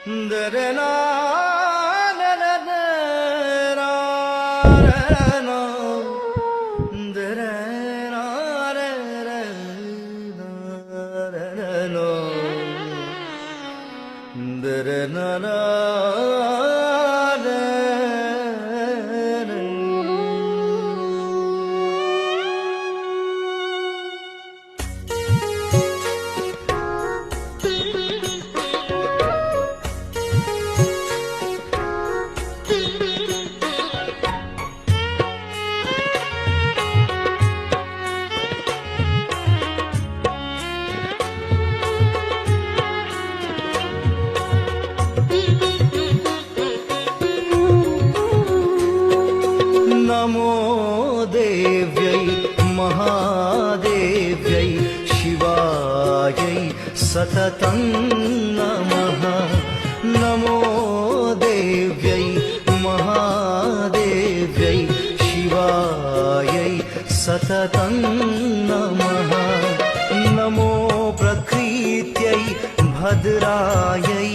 दरना नमो देव्यै महादेव्यै शिवायै सततं नमः। नमो देव्यै महादेव्यै शिवायै सततं नमः। नमो प्रकृत्यै भद्रायै